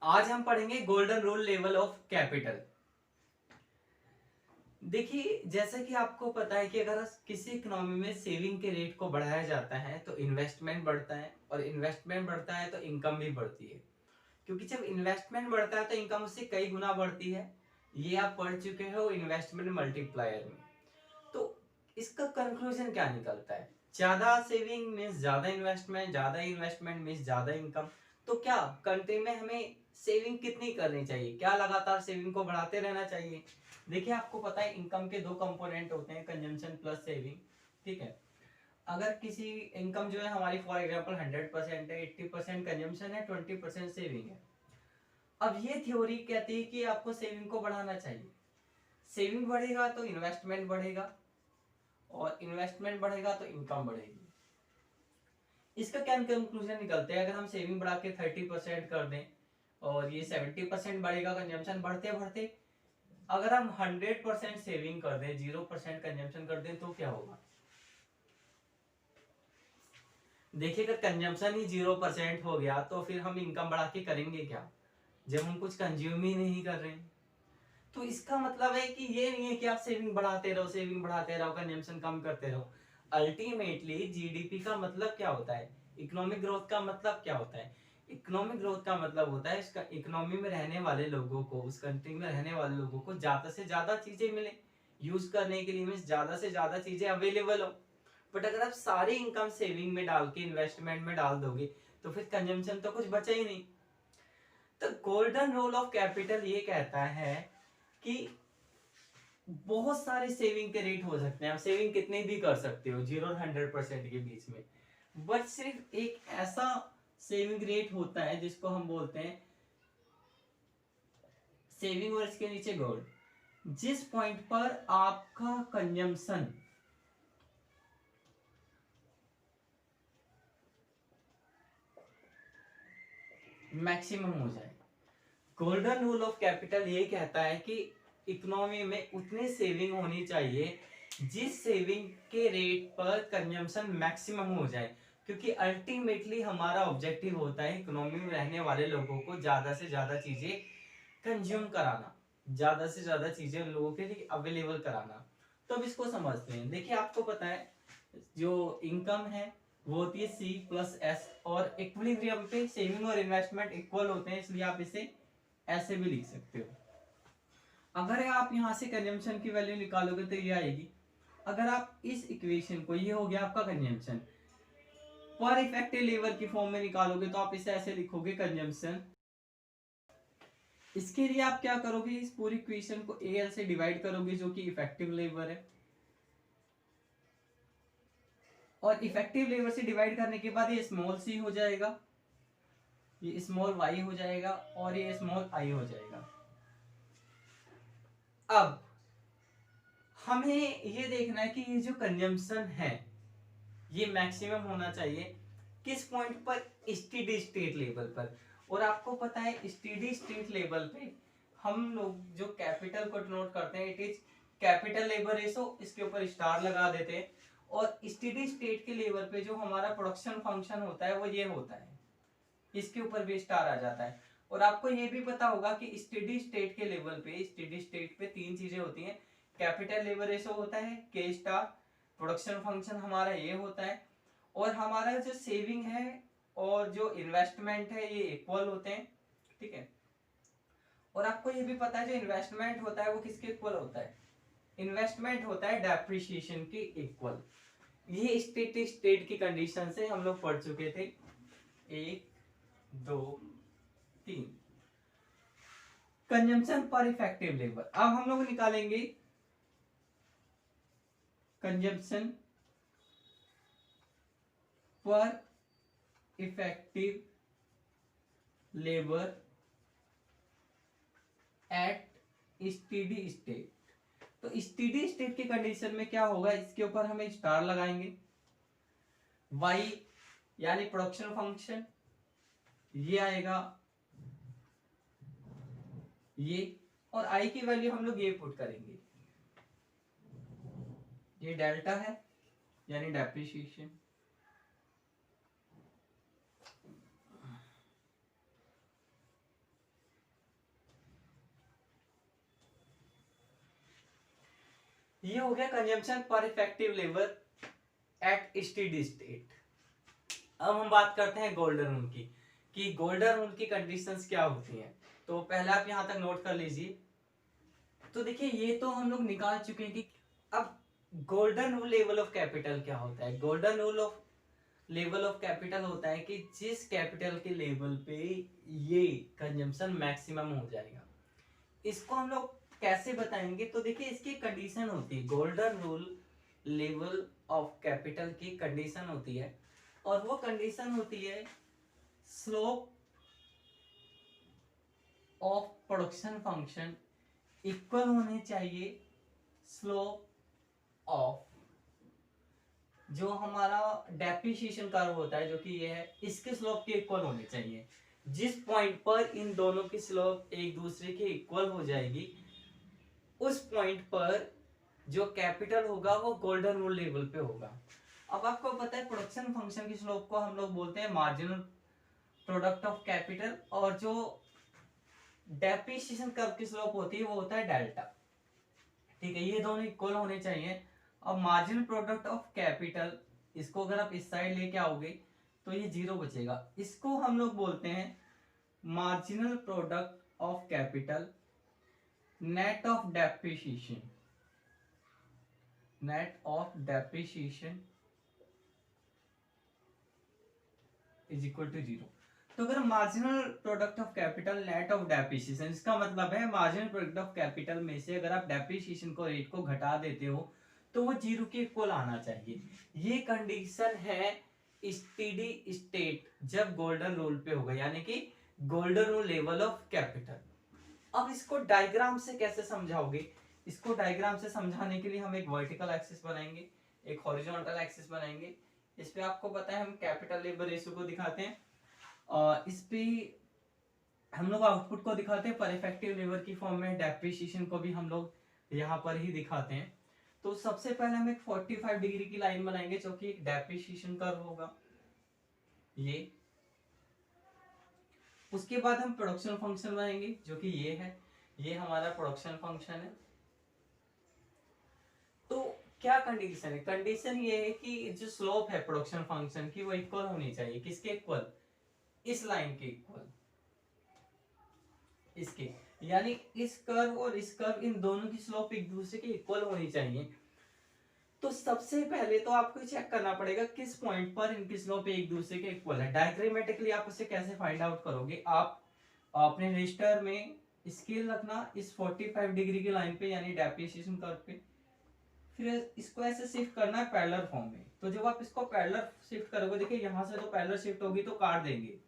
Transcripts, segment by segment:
आज हम पढ़ेंगे golden rule level of capital. देखिए, जैसा कि आपको पता है कि अगर किसी इकोनॉमी में सेविंग के रेट को बढ़ाया जाता है तो इन्वेस्टमेंट बढ़ता है, और इन्वेस्टमेंट बढ़ता है तो इनकम भी बढ़ती है। क्योंकि जब इन्वेस्टमेंट बढ़ता है तो इनकम उससे कई गुना बढ़ती है। ये आप पढ़ चुके हो इन्वेस्टमेंट मल्टीप्लायर में। तो इसका कंक्लूजन क्या निकलता है? ज्यादा सेविंग मीन्स ज्यादा इन्वेस्टमेंट, ज्यादा इन्वेस्टमेंट मीन्स ज्यादा इनकम। तो क्या कंट्री में हमें सेविंग कितनी करनी चाहिए? क्या लगातार सेविंग को बढ़ाते रहना चाहिए? देखिए, आपको पता है इनकम के दो कंपोनेंट होते हैं, कंजम्पशन प्लस सेविंग। ठीक है। अगर किसी इनकम जो है हमारी फॉर एग्जांपल 100% है, 80% कंजम्पशन है, 20% सेविंग है। अब ये थ्योरी कहती है कि आपको सेविंग को बढ़ाना चाहिए। सेविंग बढ़ेगा तो इन्वेस्टमेंट बढ़ेगा, और इन्वेस्टमेंट बढ़ेगा तो इनकम बढ़ेगी। इसका क्या कंक्लूजन निकलते हैं? अगर हम सेविंग बढ़ा के 30% कर दें और ये 70% बढ़ेगा कंजम्पशन बढ़ते बढ़ते, अगर हम 100% सेविंग कर दें, 0% कंजम्पशन कर दें, तो क्या होगा? देखिए, अगर कंजम्पशन ही 0% हो गया तो फिर हम इनकम बढ़ा के करेंगे क्या, जब हम कुछ कंज्यूम ही नहीं कर रहे हैं? तो इसका मतलब है कि ये नहीं है कि आप सेविंग बढ़ाते रहो, सेविंग बढ़ाते रहो, कंजम्पशन कम करते रहो। अल्टीमेटली जीडीपी का मतलब क्या होता है? इकोनॉमिक ग्रोथ का मतलब क्या होता है? इकोनॉमिक ग्रोथ का मतलब होता है इसका इकोनॉमी में रहने वाले लोगों को, उस कंट्री में रहने वाले लोगों को ज्यादा से ज्यादा चीजें मिले, यूज करने के लिए, मीन्स ज्यादा से ज्यादा चीजें अवेलेबल हो। बट अगर आप सारी इनकम सेविंग में डाल के इन्वेस्टमेंट में डाल दोगे तो फिर कंजम्पशन तो कुछ बचा ही नहीं। तो गोल्डन रूल ऑफ कैपिटल ये कहता है कि बहुत सारे सेविंग के रेट हो सकते हैं, आप सेविंग कितने भी कर सकते हो 0 और 100% के बीच में। बट सिर्फ एक ऐसा सेविंग रेट होता है जिसको हम बोलते हैं सेविंग और इसके नीचे गोल्ड, जिस पॉइंट पर आपका कंजम्पशन मैक्सिमम हो जाए। गोल्डन रूल ऑफ कैपिटल ये कहता है कि इकोनॉमी में उतनी सेविंग होनी चाहिए जिस सेविंग के रेट पर कंजम्पशन मैक्सिमम हो जाए। क्योंकि अल्टीमेटली हमारा ऑब्जेक्टिव होता है इकोनॉमी में रहने वाले लोगों को ज्यादा से ज्यादा चीजें कंज्यूम कराना, ज्यादा से ज्यादा चीजें उन लोगों के लिए अवेलेबल कराना। तो अब इसको समझते हैं। देखिए, आपको पता है जो इनकम है वो होती है सी प्लस एस, और इक्विलिब्रियम पे सेविंग और इन्वेस्टमेंट इक्वल होते हैं, इसलिए आप इसे ऐसे भी लिख सकते हो। अगर आप यहां से कंजम्पशन की वैल्यू निकालोगे तो ये आएगी। अगर आप इस इक्वेशन को, ये हो गया आपका कंजम्पशन, पर इफेक्टिव लेबर की फॉर्म में निकालोगे तो आप इसे ऐसे लिखोगे कंजम्पशन। इसके लिए आप क्या करोगे, इस पूरी इक्वेशन को एल से डिवाइड करोगे जो कि इफेक्टिव लेबर है, और इफेक्टिव लेबर से डिवाइड करने के बाद ये स्मॉल सी हो जाएगा, ये स्मॉल वाई हो जाएगा, और ये स्मॉल आई हो जाएगा। अब हमें ये देखना है कि ये जो कंजम्पशन है ये मैक्सिमम होना चाहिए किस पॉइंट पर? स्टेडी स्टेट लेवल पर। और आपको पता है स्टेडी स्टेट लेवल पे हम लोग जो कैपिटल को डिनोट करते हैं it is capital labour ratio, इसके ऊपर स्टार लगा देते हैं। और स्टेडी स्टेट के लेवल पे जो हमारा प्रोडक्शन फंक्शन होता है वो ये होता है, इसके ऊपर भी स्टार आ जाता है। और आपको ये भी पता होगा कि स्टेडी स्टेट के लेवल पे, स्टेडी स्टेट पे तीन चीजें होती हैं। कैपिटल लेबर रेशो होता है के स्टार, प्रोडक्शन फंक्शन हमारा ये होता है, और हमारा जो सेविंग है और जो इन्वेस्टमेंट है ये इक्वल होते हैं। ठीक है। और आपको ये भी पता है जो इन्वेस्टमेंट होता है वो किसके इक्वल होता है? इन्वेस्टमेंट होता है डेप्रिसिएशन के इक्वल। ये स्टेट स्टेट की कंडीशन से हम लोग पढ़ चुके थे, 1 2 3। कंजम्पशन पर इफेक्टिव लेबर। अब हम लोग निकालेंगे कंजम्पशन पर effective labour at steady state. तो स्टेडी स्टेट की कंडीशन में क्या होगा, इसके ऊपर हमें स्टार लगाएंगे। वाई यानी प्रोडक्शन फंक्शन ये आएगा, ये, और आई की वैल्यू हम लोग ये पुट करेंगे, ये डेल्टा है यानी डेप्रिसिएशन। ये हो गया कंजम्पशन पर effective labour at steady state. अब हम बात करते हैं गोल्डन रूल की, कि गोल्डन रूल की कंडीशंस क्या होती हैं। तो पहले आप यहां तक नोट कर लीजिए। तो देखिए ये तो हम लोग निकाल चुके हैं कि अब golden rule level of capital क्या होता है। Golden rule of level of capital होता है कि जिस कैपिटल के लेवल पे ये कंजम्पशन मैक्सिमम हो जाएगा। इसको हम लोग कैसे बताएंगे, तो देखिए इसकी कंडीशन होती है, golden rule level of capital की कंडीशन होती है, और वो कंडीशन होती है slope of production function equal होने चाहिए स्लोप ऑफ जो हमारा डेप्रिसिएशन कर्व होता है, जो कि ये है, इसके स्लोप के इक्वल होने चाहिए। जिस पॉइंट पर इन दोनों की स्लोप एक दूसरे के इक्वल हो जाएगी, उस पॉइंट पर जो कैपिटल होगा वो गोल्डन रूल लेवल पे होगा। अब आपको पता है प्रोडक्शन फंक्शन की स्लोप को हम लोग बोलते हैं मार्जिनल प्रोडक्ट ऑफ कैपिटल, और जो डेप्रिसिएशन कर्व की स्लोप होती है वो होता है डेल्टा। ठीक है, ये दोनों इक्वल होने चाहिए। अब मार्जिनल प्रोडक्ट ऑफ कैपिटल, इसको अगर आप इस साइड लेके आओगे तो ये जीरो बचेगा। इसको हम लोग बोलते हैं marginal product of capital net of depreciation, net of depreciation is equal to zero. तो अगर marginal product of capital net of depreciation, इसका मतलब है मार्जिनल प्रोडक्ट ऑफ कैपिटल में से अगर आप डेप्रिसिएशन को रेट को घटा देते हो तो वो जीरो के इक्वल आना चाहिए। ये कंडीशन है स्टेडी स्टेट जब गोल्डन रूल पे होगा, यानी कि golden rule level of capital. अब इसको डायग्राम से कैसे समझाओगे, इसको डायग्राम से समझाने के लिए हम एक वर्टिकल एक्सिस बनाएंगे, एक हॉरिजॉन्टल एक्सिस बनाएंगे। इस पे आपको पता है हम कैपिटल लेबर रेशियो को दिखाते हैं, और इस पे हम लोग आउटपुट को दिखाते हैं पर इफेक्टिव लेबर की फॉर्म में, डेप्रिसिएशन को भी हम लोग यहाँ पर ही दिखाते हैं। तो सबसे पहले हम एक 45 डिग्री की लाइन बनाएंगे जो कि एक डेप्रिसिएशन कर्व होगा ये। उसके बाद हम प्रोडक्शन फंक्शन बनाएंगे जो कि ये है, ये हमारा प्रोडक्शन फंक्शन है। तो क्या कंडीशन है, कंडीशन ये है कि जो स्लोप है प्रोडक्शन फंक्शन की वो इक्वल होनी चाहिए, किसके इक्वल, इस लाइन के इक्वल, इसके, यानी इस कर्व और इस कर्व, इन दोनों की स्लोप एक दूसरे के इक्वल होनी चाहिए। तो सबसे पहले तो आपको चेक करना पड़ेगा किस पॉइंट पर इनकी स्लोप एक दूसरे के इक्वल है। डायग्रामेटिकली आप उसे कैसे फाइंड आउट करोगे, आप अपने रजिस्टर में स्केल रखना इस 45 डिग्री की लाइन पे, यानी डेप्रिसिएशन कर्व पे, फिर इसको ऐसे शिफ्ट करना है पैरेलल फॉर्म में। तो जब आप इसको पैरेलल शिफ्ट करोगे, देखिए यहां से तो पैरेलल शिफ्ट होगी तो काट देंगे,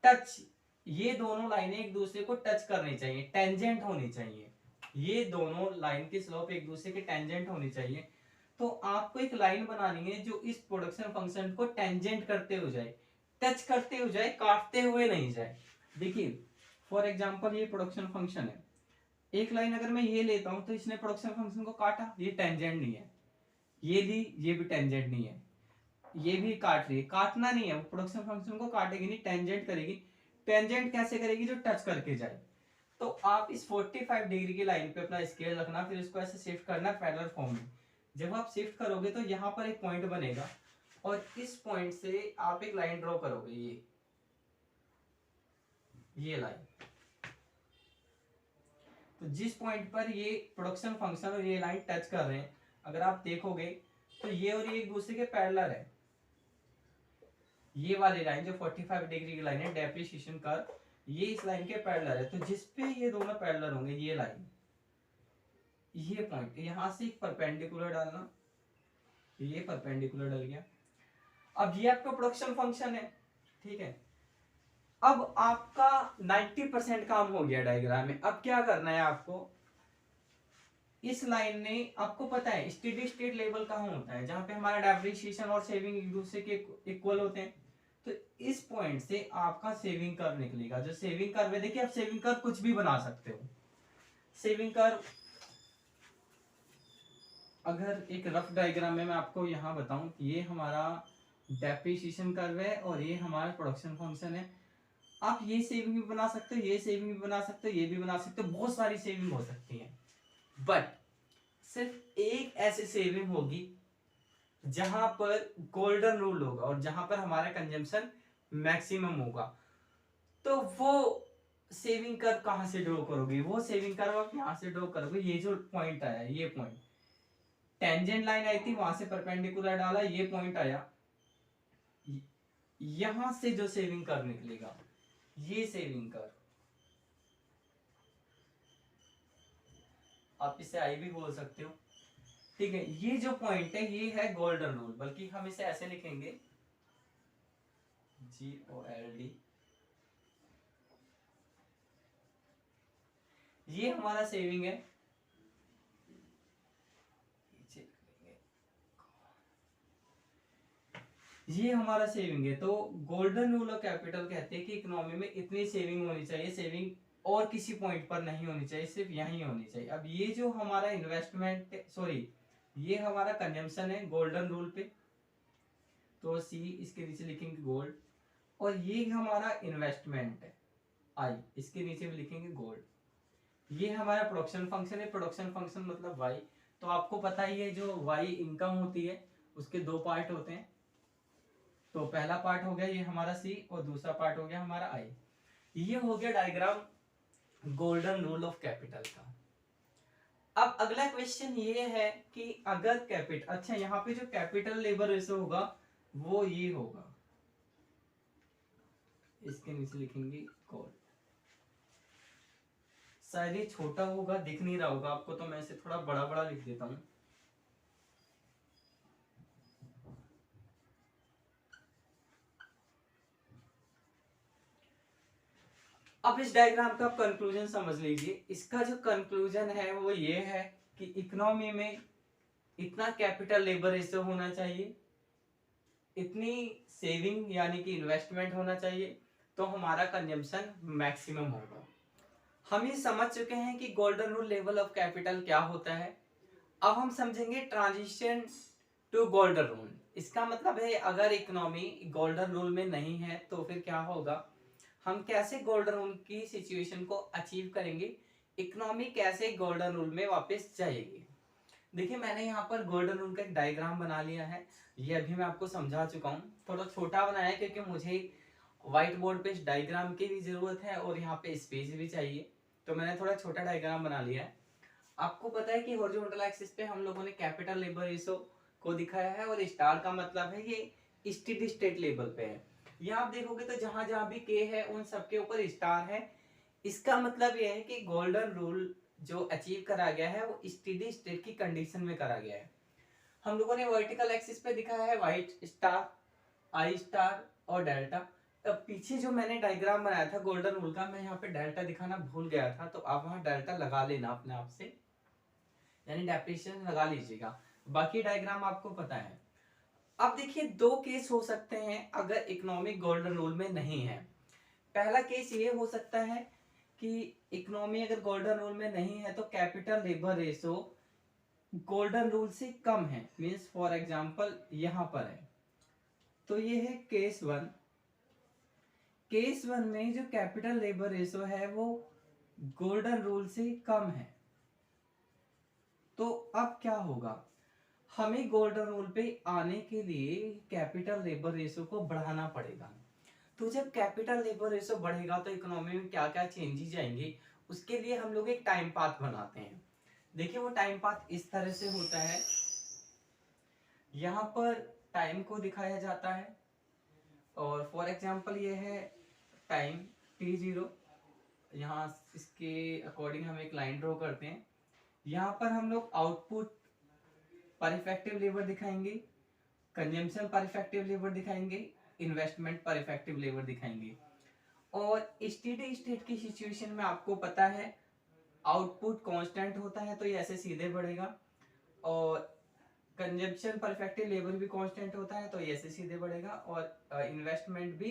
टच, ये दोनों लाइनें एक दूसरे को टच करनी चाहिए, टेंजेंट होनी चाहिए, ये दोनों लाइन की स्लोप एक दूसरे के टेंजेंट होनी चाहिए। तो आपको एक लाइन बनानी है जो इस प्रोडक्शन फंक्शन को टेंजेंट करते हुए जाए, टच करते हुए जाए, काटते हुए नहीं जाए। देखिए फॉर एग्जांपल ये प्रोडक्शन फंक्शन है, एक लाइन अगर मैं ये लेता हूं तो इसने प्रोडक्शन फंक्शन को काटा, ये टेंजेंट नहीं है, ये ली, ये भी टेंजेंट नहीं है, ये भी काट रही है, काटना नहीं है, वो प्रोडक्शन फंक्शन को काटेगी नहीं, टेंजेंट करेगी। टेंजेंट कैसे करेगी, जो टच करके जाए। तो आप इस 45 डिग्री की लाइन पे अपना स्केल रखना, फिर इसको ऐसे शिफ्ट करना पैरेलल फॉर्म में। जब आप शिफ्ट करोगे तो यहाँ पर एक पॉइंट बनेगा, और इस पॉइंट से आप एक लाइन ड्रॉ करोगे, ये लाइन। तो जिस पॉइंट पर ये प्रोडक्शन फंक्शन और ये लाइन टच कर रहे हैं, अगर आप देखोगे तो ये और ये एक दूसरे के पैरेलल है। ये वाली लाइन जो 45 डिग्री की लाइन है डेप्रिसिएशन कर्व, ये इस लाइन के पैरेलल है। तो जिस पे ये दोनों पैरेलल होंगे, ये लाइन, ये पॉइंट, यहां से एक परपेंडिकुलर डालना, ये परपेंडिकुलर डल गया। अब ये आपका प्रोडक्शन फंक्शन है, ठीक है। अब आपका 90% काम हो गया डायग्राम में। अब क्या करना है आपको, इस लाइन ने, आपको पता है स्टेडी स्टेट लेवल कहाँ होता है, जहां पे हमारा डेप्रिसिएशन और सेविंग एक दूसरे के इक्वल होते हैं। तो इस पॉइंट से आपका सेविंग कर्व निकलेगा, जो सेविंग कर्व है, देखिए आप सेविंग कर्व कुछ भी बना सकते हो। सेविंग कर्व अगर एक रफ डायग्राम में मैं आपको यहाँ बताऊं, ये हमारा डेप्रिसिएशन कर्व है और ये हमारा प्रोडक्शन फंक्शन है। आप ये सेविंग भी बना सकते हो, ये सेविंग भी बना सकते हो, ये भी बना सकते हो, बहुत सारी सेविंग हो सकती है। बट सिर्फ एक ऐसी सेविंग होगी जहां पर गोल्डन रूल होगा और जहां पर हमारा कंजम्पशन मैक्सिमम होगा। तो वो सेविंग कर्व कहां से ड्रॉ करोगे? वो सेविंग कर्व आप यहां से ड्रॉ करोगे। ये जो पॉइंट आया, ये पॉइंट टेंजेंट लाइन आई थी, वहां से परपेंडिकुलर डाला, ये पॉइंट आया, यहां से जो सेविंग कर्व निकलेगा, ये सेविंग कर्व, आप इसे आई भी बोल सकते हो, ठीक है। ये जो पॉइंट है ये है गोल्डन रूल, बल्कि हम इसे ऐसे लिखेंगे GOLD। ये हमारा सेविंग है, ये हमारा सेविंग है। तो गोल्डन रूल ऑफ कैपिटल कहते हैं कि इकोनॉमी में इतनी सेविंग होनी चाहिए, सेविंग और किसी पॉइंट पर नहीं होनी चाहिए, सिर्फ यहीं होनी चाहिए। अब ये जो हमारा इन्वेस्टमेंट, सॉरी, ये हमारा कंजम्पशन है गोल्डन रूल पे, तो सी इसके नीचे लिखेंगे गोल्ड, और ये हमारा इन्वेस्टमेंट है आई, इसके नीचे भी लिखेंगे गोल्ड। ये हमारा प्रोडक्शन फंक्शन है, प्रोडक्शन फंक्शन मतलब वाई। तो आपको पता ही है जो वाई इनकम होती है उसके दो पार्ट होते हैं। तो पहला पार्ट हो गया ये हमारा सी, और दूसरा पार्ट हो गया हमारा आई। ये हो गया diagram golden rule of capital का। अब अगला क्वेश्चन ये है कि अगर कैपिटल, अच्छा यहाँ पे जो कैपिटल लेबर रेशो होगा वो ये होगा, इसके नीचे लिखेंगे गोल्ड। शायद ये छोटा होगा, दिख नहीं रहा होगा आपको, तो मैं इसे थोड़ा बड़ा बड़ा लिख देता हूं। अब इस डायग्राम का कंक्लूजन समझ लीजिए। इसका जो कंक्लूजन है वो ये है कि इकोनॉमी में इतना कैपिटल लेबर रेशो होना चाहिए, इतनी सेविंग यानी कि इन्वेस्टमेंट होना चाहिए, तो हमारा कंजम्पशन मैक्सिमम होगा। हम ये समझ चुके हैं कि golden rule level of capital क्या होता है। अब हम समझेंगे ट्रांजिशन टू गोल्डन रूल। इसका मतलब है अगर इकोनॉमी गोल्डन रूल में नहीं है तो फिर क्या होगा, हम कैसे गोल्डन रूल की सिचुएशन को अचीव करेंगे, इकोनॉमी कैसे गोल्डन रूल में वापस जाएगी। देखिए मैंने यहाँ पर गोल्डन रूल का एक डायग्राम बना लिया है, ये अभी मैं आपको समझा चुका हूँ। थोड़ा छोटा बनाया क्योंकि मुझे व्हाइट बोर्ड पे डायग्राम की भी जरूरत है और यहाँ पे स्पेस भी चाहिए, तो मैंने थोड़ा छोटा डायग्राम बना लिया है। आपको पता है कि हॉरिजॉन्टल एक्सिस पे हम लोगों ने कैपिटल लेबर रेशो को दिखाया है, और स्टार का मतलब है ये स्टेडी स्टेट लेवल पे है। यहाँ आप देखोगे तो जहां जहां भी के है उन सबके ऊपर स्टार है। इसका मतलब यह है कि गोल्डन रूल जो अचीव करा गया है वो स्टेडी स्टेट की कंडीशन में करा गया है। हम लोगों ने वर्टिकल एक्सिस पे दिखाया है व्हाइट स्टार, आई स्टार और डेल्टा। अब पीछे जो मैंने डायग्राम बनाया था गोल्डन रूल का, मैं यहाँ पे डेल्टा दिखाना भूल गया था, तो आप वहां डेल्टा लगा लेना अपने आप से, यानी डेप्रिसिएशन लगा लीजिएगा। बाकी डायग्राम आपको पता है। अब देखिए दो केस हो सकते हैं अगर इकोनॉमिक गोल्डन रूल में नहीं है। पहला केस ये हो सकता है कि इकोनॉमी अगर गोल्डन रूल में नहीं है तो capital labour ratio golden rule से कम है, मींस फॉर एग्जांपल यहां पर है, तो ये है केस वन। केस वन में जो कैपिटल लेबर रेशो है वो गोल्डन रूल से कम है। तो अब क्या होगा, हमें गोल्डन रूल पे आने के लिए कैपिटल लेबर रेशो को बढ़ाना पड़ेगा। तो जब कैपिटल लेबर रेशो बढ़ेगा तो इकोनॉमी में क्या क्या चेंजेस आएंगे, उसके लिए हम लोग एक टाइम पाथ बनाते हैं। देखिए वो टाइम पाथ इस तरह से होता है, यहाँ पर टाइम को दिखाया जाता है, और फॉर एग्जांपल ये है टाइम t0। यहाँ इसके अकॉर्डिंग हम एक लाइन ड्रॉ करते हैं। यहाँ पर हम लोग आउटपुट पर इफेक्टिव लेबर दिखाएंगे, कंजम्पशन पर इफेक्टिव लेबर दिखाएंगे, इन्वेस्टमेंट पर इफेक्टिव लेबर दिखाएंगे। और स्टेडी स्टेट की सिचुएशन में आपको पता है आउटपुट कांस्टेंट होता है तो ये ऐसे सीधे बढ़ेगा, और कंजम्पशन पर इफेक्टिव लेबर भी कांस्टेंट होता है तो ये ऐसे सीधे बढ़ेगा, और इन्वेस्टमेंट भी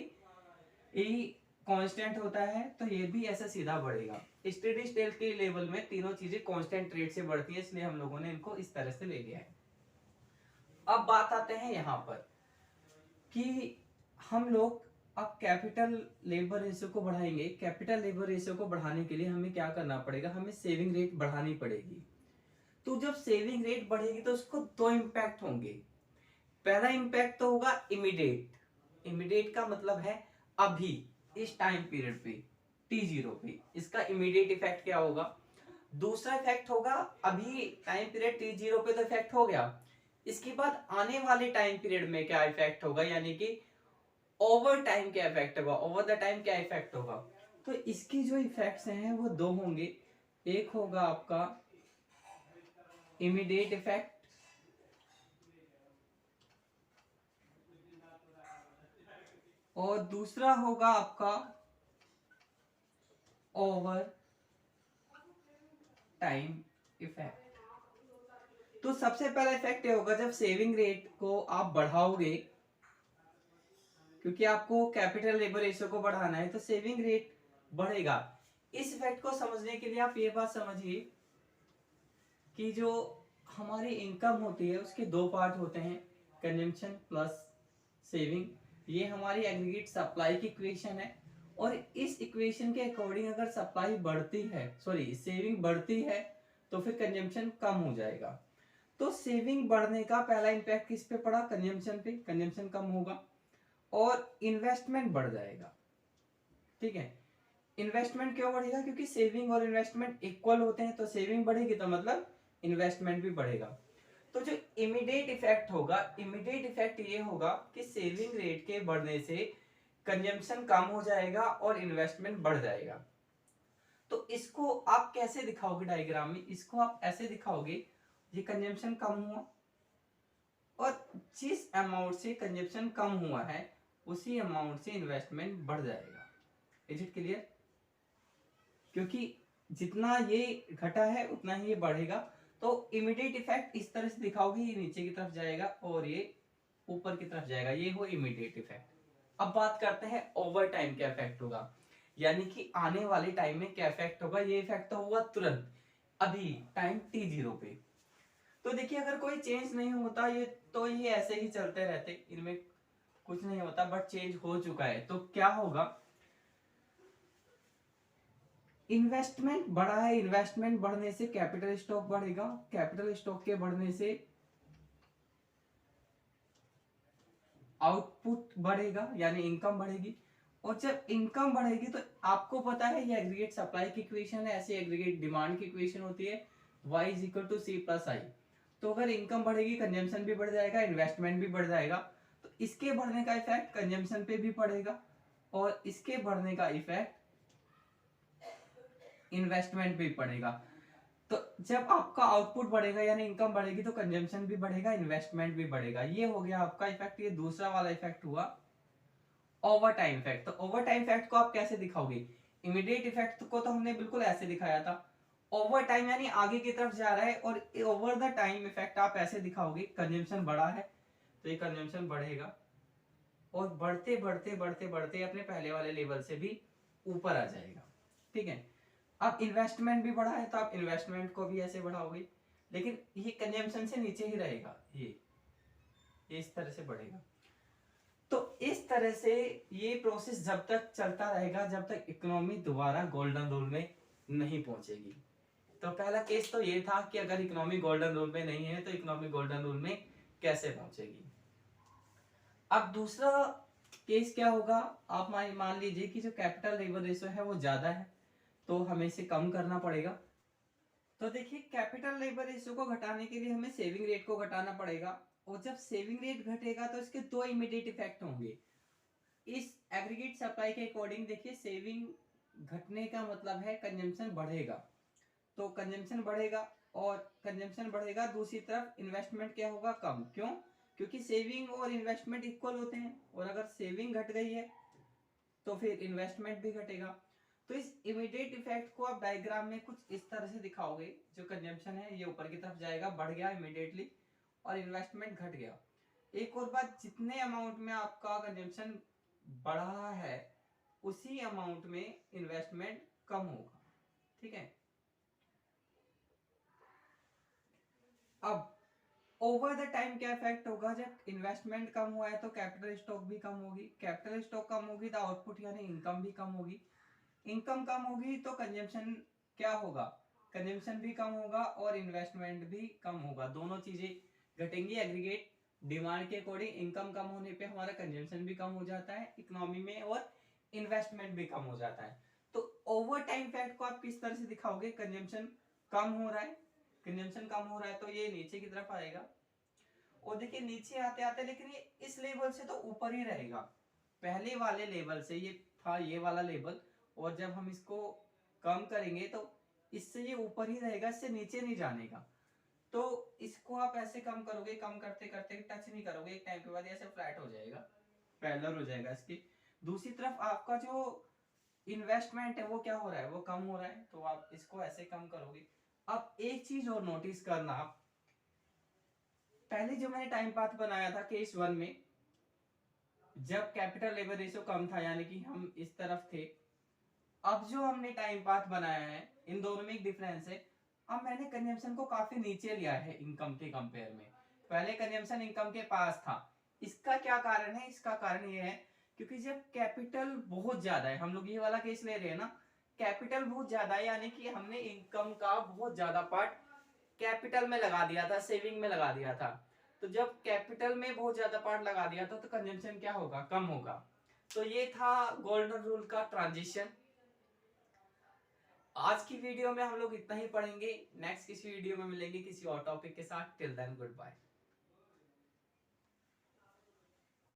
कांस्टेंट होता है तो ये भी ऐसा सीधा बढ़ेगा। स्टेडी स्टेट के लेवल में तीनों चीजें कांस्टेंट रेट से बढ़ती है, इसलिए हम लोगों ने इनको इस तरह से ले लिया है। अब बात आते हैं यहाँ पर कि हम लोग अब कैपिटल लेबर रेशियो को बढ़ाएंगे। कैपिटल लेबर रेशियो को बढ़ाने के लिए हमें क्या करना पड़ेगा, हमें सेविंग रेट बढ़ानी पड़ेगी। तो जब सेविंग रेट बढ़ेगी तो उसको दो इम्पैक्ट होंगे। पहला इम्पैक्ट तो होगा इमीडिएट। इमीडिएट का मतलब है अभी, इस टाइम पीरियड पे, T0 पे, इसका इमीडिएट इफेक्ट क्या होगा। दूसरा इफेक्ट होगा, अभी टाइम पीरियड T0 पे तो इफेक्ट हो गया, इसके बाद आने वाले टाइम पीरियड में क्या इफेक्ट होगा, यानी कि ओवर टाइम क्या इफेक्ट होगा, ओवर द टाइम क्या इफेक्ट होगा। तो इसकी जो इफेक्ट्स हैं वो दो होंगे। एक होगा आपका इमीडिएट इफेक्ट, और दूसरा होगा आपका ओवर टाइम इफेक्ट। तो सबसे पहला इफेक्ट ये होगा जब सेविंग रेट को आप बढ़ाओगे, क्योंकि आपको कैपिटल लेबर रेशियो को बढ़ाना है तो सेविंग रेट बढ़ेगा। इस इफेक्ट को समझने के लिए आप ये बात समझिए कि जो हमारी इनकम होती है उसके दो पार्ट होते हैं, कंजम्पशन प्लस सेविंग। ये हमारी एग्रीगेट सप्लाई की इक्वेशन है, और इस इक्वेशन के अकॉर्डिंग अगर सप्लाई बढ़ती है, सॉरी सेविंग बढ़ती है, तो फिर कंजम्पशन कम हो जाएगा। तो सेविंग बढ़ने का पहला इंपैक्ट किस पे पड़ा, कंजम्पशन पे, कंजम्पशन कम होगा और इन्वेस्टमेंट बढ़ जाएगा। ठीक है, इन्वेस्टमेंट क्यों बढ़ेगा, क्योंकि सेविंग और इन्वेस्टमेंट इक्वल होते हैं, तो सेविंग बढ़ेगी तो मतलब इन्वेस्टमेंट भी बढ़ेगा। तो जो इमीडिएट इफेक्ट होगा, इमीडिएट इफेक्ट ये होगा कि सेविंग रेट के बढ़ने से कंजम्पशन कम हो जाएगा और इन्वेस्टमेंट बढ़ जाएगा। तो इसको आप कैसे दिखाओगे डायग्राम में, इसको आप ऐसे दिखाओगे, ये कंजम्पशन कम हुआ और जिस अमाउंट से कंजम्पशन कम हुआ है उसी अमाउंट से इन्वेस्टमेंट बढ़ जाएगा। इज इट क्लियर, क्योंकि जितना ये घटा है उतना ही ये बढ़ेगा। तो इमीडिएट इफेक्ट इस तरह से दिखाओगे, ये नीचे की तरफ जाएगा और ये ऊपर की तरफ जाएगा, ये हो इमीडिएट इफेक्ट। अब बात करते हैं ओवर टाइम क्या इफेक्ट होगा, यानी कि आने वाले टाइम में क्या इफेक्ट होगा। ये इफेक्ट तो हुआ तुरंत, अभी टाइम T0 पे। तो देखिए अगर कोई चेंज नहीं होता ये, तो ये ऐसे ही चलते रहते, इनमें कुछ नहीं होता, बट चेंज हो चुका है तो क्या होगा, इन्वेस्टमेंट बढ़ा है, इन्वेस्टमेंट बढ़ने से कैपिटल स्टॉक बढ़ेगा, कैपिटल स्टॉक के बढ़ने से आउटपुट बढ़ेगा यानी इनकम बढ़ेगी, और जब इनकम बढ़ेगी तो आपको पता है ये एग्रीगेट सप्लाई की इक्वेशन है, ऐसे एग्रीगेट डिमांड की इक्वेशन होती है, y is equal to C plus I. तो अगर इनकम बढ़ेगी कंजम्पशन भी बढ़ जाएगा, इन्वेस्टमेंट भी बढ़ जाएगा, तो इसके बढ़ने का इफेक्ट कंजम्पशन पे भी पड़ेगा और इसके बढ़ने का इफेक्ट इन्वेस्टमेंट भी पड़ेगा। तो जब आपका आउटपुट बढ़ेगा यानी इनकम बढ़ेगी तो कंजम्पशन भी बढ़ेगा, इन्वेस्टमेंट भी बढ़ेगा। ये हो गया आपका इफेक्ट। ये दूसरा वाला इफेक्ट हुआ ओवर टाइम इफेक्ट। तो ओवर टाइम इफेक्ट को आप कैसे दिखाओगे, इमीडिएट इफेक्ट को तो हमने बिल्कुल ऐसे दिखाया था, ओवर टाइम यानी आगे की तरफ जा रहा है, और ओवर द टाइम इफेक्ट आप ऐसे दिखाओगे, कंजम्पशन बढ़ा है तो ये कंजम्पशन बढ़ेगा और बढ़ते बढ़ते बढ़ते बढ़ते अपने पहले वाले लेवल से भी ऊपर आ जाएगा। ठीक है, अब इन्वेस्टमेंट भी बढ़ा है तो आप इन्वेस्टमेंट को भी ऐसे बढ़ाओगे, लेकिन ये कंजम्पशन से नीचे ही रहेगा, ये इस तरह से बढ़ेगा। तो इस तरह से ये प्रोसेस जब तक चलता रहेगा जब तक इकोनॉमी दोबारा गोल्डन रूल में नहीं पहुंचेगी। तो पहला केस तो ये था कि अगर इकोनॉमी गोल्डन रूल में नहीं है तो इकोनॉमी गोल्डन रूल में कैसे पहुंचेगी। अब दूसरा केस क्या होगा, आप मान लीजिए कि जो कैपिटल लेबर रेशियो है वो ज्यादा है, तो हमें इसे कम करना पड़ेगा। तो देखिए कैपिटल लेबर रेशियो को घटाने के लिए हमें सेविंग रेट को घटाना पड़ेगा, और जब सेविंग रेट घटेगा तो इसके दो इमीडिएट इफेक्ट होंगे। इस एग्रीगेट सप्लाई के अकॉर्डिंग देखिए सेविंग घटने का मतलब है कंजम्पशन बढ़ेगा, तो कंजम्पशन बढ़ेगा और कंजम्पशन बढ़ेगा, दूसरी तरफ इन्वेस्टमेंट क्या होगा, कम। क्यों, क्योंकि सेविंग और इन्वेस्टमेंट इक्वल होते हैं, और अगर सेविंग घट गई है तो फिर इन्वेस्टमेंट भी घटेगा। तो इस इमीडिएट इफेक्ट को आप डायग्राम में कुछ इस तरह से दिखाओगे, जो कंजम्पशन है ये ऊपर की तरफ जाएगा, बढ़ गया इमीडिएटली, और इन्वेस्टमेंट घट गया। एक और बात, जितने अमाउंट में आपका कंजम्पशन बढ़ा है उसी अमाउंट में इन्वेस्टमेंट कम होगा। ठीक है, अब ओवर द टाइम क्या इफेक्ट होगा, जब इन्वेस्टमेंट कम हुआ है तो कैपिटल स्टॉक भी कम होगी, कैपिटल स्टॉक कम होगी तो आउटपुट यानी इनकम भी कम होगी, इनकम कम होगी तो कंजम्पशन क्या होगा, कंजम्पशन भी कम होगा और इन्वेस्टमेंट भी कम होगा, दोनों चीजें घटेंगी। एग्रीगेट डिमांड के अकॉर्डिंग इनकम कम होने पे हमारा कंजम्पशन भी कम हो जाता है इकोनॉमी में और इन्वेस्टमेंट भी कम हो जाता है। तो ओवर टाइम फैक्ट को आप किस तरह से दिखाओगे? कंजम्पशन कम हो रहा है, कंजम्पशन कम हो रहा है तो ये नीचे की तरफ आएगा, और देखिए नीचे आते आते लेकिन ये इस लेवल से तो ऊपर ही रहेगा, पहले वाले लेवल से ये था ये वाला लेवल, और जब हम इसको कम करेंगे तो इससे ये ऊपर ही रहेगा, इससे नीचे नहीं जाने का। तो इसको आप ऐसे कम करोगे, कम करते करते टच नहीं करोगे, एक टाइम के बाद ऐसे फ्लैट हो जाएगा, पैरेलल हो जाएगा इसकी। दूसरी तरफ आपका जो इन्वेस्टमेंट है वो क्या हो रहा है? वो कम हो रहा है, तो आप इसको ऐसे कम करोगे। अब एक चीज और नोटिस करना आप, पहले जो मैंने टाइम पाथ बनाया था केस 1 में, जब कैपिटल लेबर रेशियो कम था यानी कि हम इस तरफ थे, अब जो हमने टाइम पाथ बनाया है इन दोनों में एक डिफरेंस है। अब मैंने कंजम्पशन को काफी नीचे लिया है इनकम के कंपेयर में, पहले कंजम्पशन इनकम के पास था। इसका क्या कारण है? इसका कारण ये है क्योंकि जब कैपिटल बहुत ज्यादा है, हम लोग ये वाला केस ले रहे हैं ना, कैपिटल बहुत ज्यादा है यानी कि हमने इनकम का बहुत ज्यादा पार्ट कैपिटल में लगा दिया था, सेविंग में लगा दिया था। तो जब कैपिटल में बहुत ज्यादा पार्ट लगा दिया था तो कंजम्पशन क्या होगा? कम होगा। तो ये था गोल्डन रूल का ट्रांजिशन। आज की वीडियो में हम लोग इतना ही पढ़ेंगे, नेक्स्ट किसी वीडियो में मिलेंगे किसी और टॉपिक के साथ। Till then good bye.